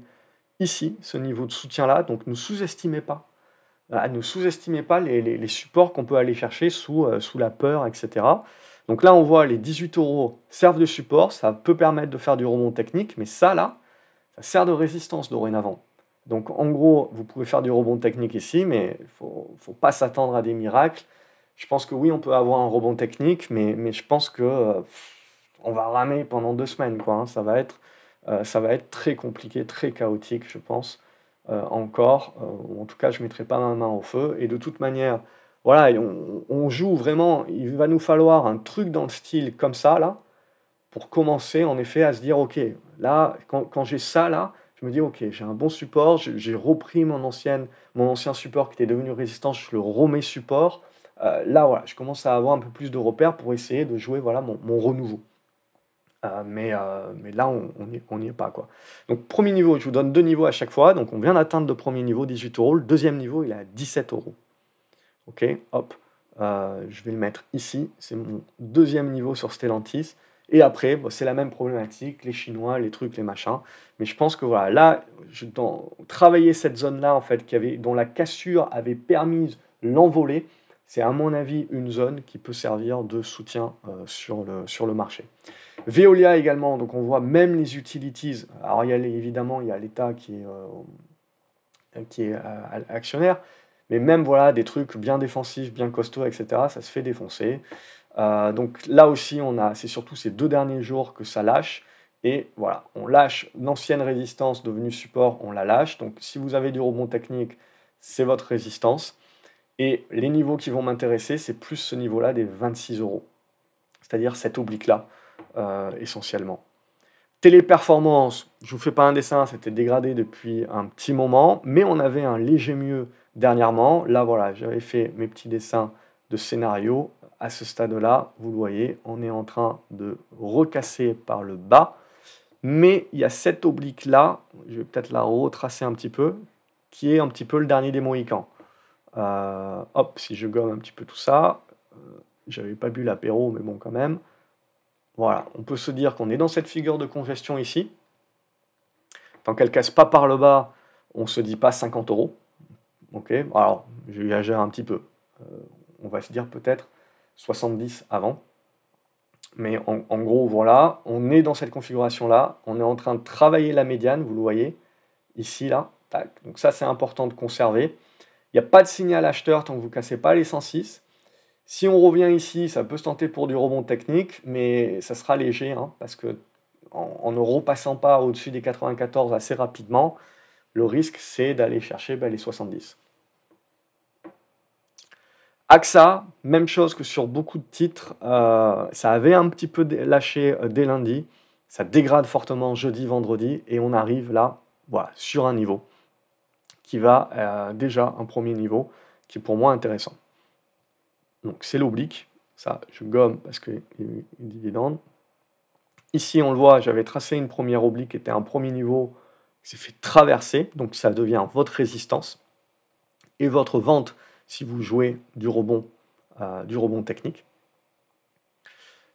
ici, ce niveau de soutien-là. Donc ne sous-estimez pas. Ne sous-estimez pas les supports qu'on peut aller chercher sous la peur, etc. Donc là, on voit les 18 € servent de support. Ça peut permettre de faire du rebond technique, mais ça, là, ça sert de résistance dorénavant. Donc en gros, vous pouvez faire du rebond technique ici, mais il ne faut pas s'attendre à des miracles. Je pense que oui, on peut avoir un rebond technique, mais je pense que on va ramer pendant 2 semaines, quoi, hein. Ça va être très compliqué, très chaotique, je pense, encore. Ou en tout cas, je ne mettrai pas ma main au feu. Et de toute manière, voilà, on joue vraiment. Il va nous falloir un truc dans le style comme ça, là, pour commencer, en effet, à se dire, OK, là, quand j'ai ça, là, je me dis, OK, j'ai un bon support, j'ai repris mon ancien support qui était devenu résistant, je le remets support. Là, voilà, je commence à avoir un peu plus de repères pour essayer de jouer, voilà, mon renouveau. Mais là, on n'y est pas, quoi. Donc, premier niveau, je vous donne 2 niveaux à chaque fois. Donc, on vient d'atteindre le premier niveau, 18 €. Le deuxième niveau, il est à 17 €. OK, hop, je vais le mettre ici. C'est mon deuxième niveau sur Stellantis. Et après, bon, c'est la même problématique, les Chinois, les trucs, les machins. Mais je pense que voilà, là, travailler cette zone-là, en fait, dont la cassure avait permis l'envolée, c'est à mon avis une zone qui peut servir de soutien sur le marché. Veolia également, donc on voit même les utilities. Alors évidemment, il y a l'État qui est actionnaire, mais même voilà, des trucs bien défensifs, bien costauds, etc., ça se fait défoncer. Donc là aussi, c'est surtout ces 2 derniers jours que ça lâche. Et voilà, on lâche l'ancienne résistance devenue support, on la lâche. Donc si vous avez du rebond technique, c'est votre résistance. Et les niveaux qui vont m'intéresser, c'est plus ce niveau-là des 26 €. C'est-à-dire cette oblique-là, essentiellement. Téléperformance, je ne vous fais pas un dessin, c'était dégradé depuis un petit moment, mais on avait un léger mieux dernièrement. Là, voilà, j'avais fait mes petits dessins de scénario. À ce stade-là, vous le voyez, on est en train de recasser par le bas. Mais il y a cette oblique-là, je vais peut-être la retracer un petit peu, qui est un petit peu le dernier des Mohicans. Hop, si je gomme un petit peu tout ça, j'avais pas bu l'apéro, mais bon, quand même. Voilà, on peut se dire qu'on est dans cette figure de congestion ici. Tant qu'elle ne casse pas par le bas, on ne se dit pas 50 €. Ok, alors j'exagère un petit peu. On va se dire peut-être 70 avant. Mais en gros, voilà, on est dans cette configuration-là. On est en train de travailler la médiane, vous le voyez, ici, là. Tac. Donc ça, c'est important de conserver. Il n'y a pas de signal acheteur tant que vous ne cassez pas les 106. Si on revient ici, ça peut se tenter pour du rebond technique, mais ça sera léger, hein, parce que en ne repassant pas au-dessus des 94 assez rapidement, le risque, c'est d'aller chercher les 70. AXA, même chose que sur beaucoup de titres, ça avait un petit peu lâché dès lundi, ça dégrade fortement jeudi, vendredi, et on arrive là, voilà, sur un niveau qui va déjà un premier niveau qui est pour moi intéressant. Donc c'est l'oblique, ça je gomme parce que les dividendes. Ici on le voit, j'avais tracé une première oblique qui était un premier niveau qui s'est fait traverser, donc ça devient votre résistance et votre vente si vous jouez du rebond technique.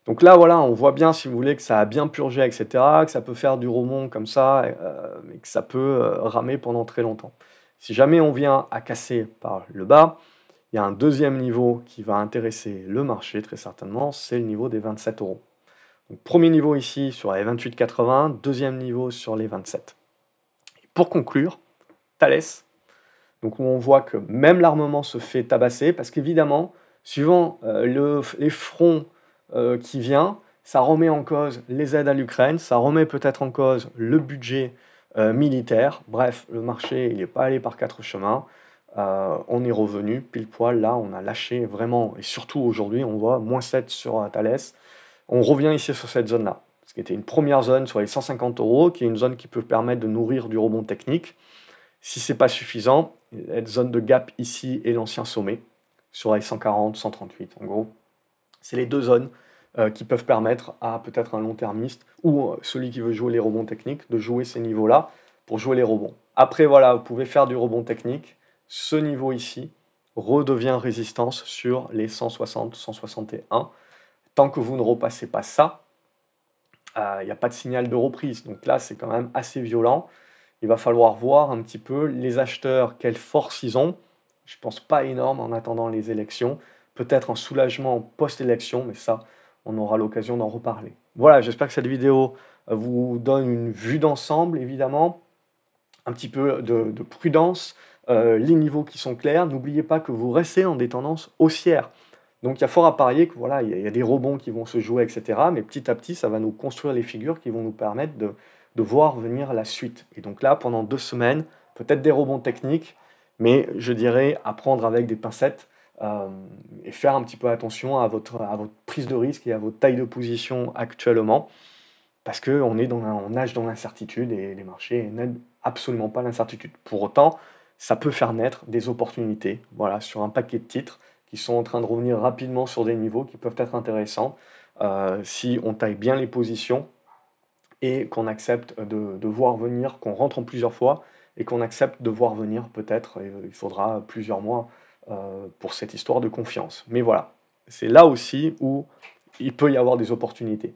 Donc là voilà, on voit bien si vous voulez que ça a bien purgé, etc., que ça peut faire du rebond comme ça, et que ça peut ramer pendant très longtemps. Si jamais on vient à casser par le bas, il y a un deuxième niveau qui va intéresser le marché très certainement, c'est le niveau des 27 €. Donc, premier niveau ici sur les 28,80, deuxième niveau sur les 27. Et pour conclure, Thales, donc où on voit que même l'armement se fait tabasser, parce qu'évidemment, suivant les fronts qui viennent, ça remet en cause les aides à l'Ukraine, ça remet peut-être en cause le budget militaire. Bref, le marché, il n'est pas allé par 4 chemins. On est revenu pile poil, là on a lâché vraiment, et surtout aujourd'hui on voit moins 7 sur Thales. On revient ici sur cette zone-là, ce qui était une première zone sur les 150 €, qui est une zone qui peut permettre de nourrir du rebond technique. Si ce n'est pas suffisant, cette zone de gap ici est l'ancien sommet, sur les 140, 138 en gros. C'est les deux zones qui peuvent permettre à peut-être un long-termiste, ou celui qui veut jouer les rebonds techniques, de jouer ces niveaux-là pour jouer les rebonds. Après voilà, vous pouvez faire du rebond technique. Ce niveau ici redevient résistance sur les 160, 161. Tant que vous ne repassez pas ça, il n'y a pas de signal de reprise. Donc là, c'est quand même assez violent. Il va falloir voir un petit peu les acheteurs, quelle force ils ont. Je ne pense pas énorme en attendant les élections. Peut-être un soulagement post-élection, mais ça, on aura l'occasion d'en reparler. Voilà, j'espère que cette vidéo vous donne une vue d'ensemble, évidemment. Un petit peu de prudence, les niveaux qui sont clairs. N'oubliez pas que vous restez dans des tendances haussières. Donc il y a fort à parier que voilà, il y a des rebonds qui vont se jouer, etc. Mais petit à petit, ça va nous construire les figures qui vont nous permettre de voir venir la suite. Et donc là, pendant 2 semaines, peut-être des rebonds techniques, mais je dirais à prendre avec des pincettes et faire un petit peu attention à votre prise de risque et à votre taille de position actuellement, parce qu'on nage dans l'incertitude et les marchés n'aident absolument pas l'incertitude. Pour autant, ça peut faire naître des opportunités, voilà, sur un paquet de titres qui sont en train de revenir rapidement sur des niveaux qui peuvent être intéressants si on taille bien les positions et qu'on accepte de voir venir, qu'on rentre en plusieurs fois et qu'on accepte de voir venir peut-être, il faudra plusieurs mois pour cette histoire de confiance. Mais voilà, c'est là aussi où il peut y avoir des opportunités.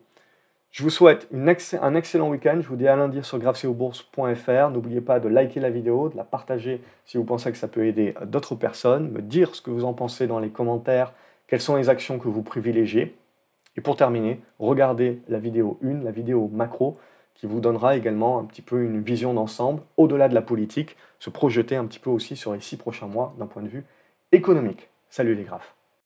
Je vous souhaite un excellent week-end. Je vous dis à lundi sur graphceobourse.fr. N'oubliez pas de liker la vidéo, de la partager si vous pensez que ça peut aider d'autres personnes, me dire ce que vous en pensez dans les commentaires, quelles sont les actions que vous privilégiez. Et pour terminer, regardez la vidéo 1, la vidéo macro, qui vous donnera également un petit peu une vision d'ensemble, au-delà de la politique, se projeter un petit peu aussi sur les 6 prochains mois d'un point de vue économique. Salut les graphes.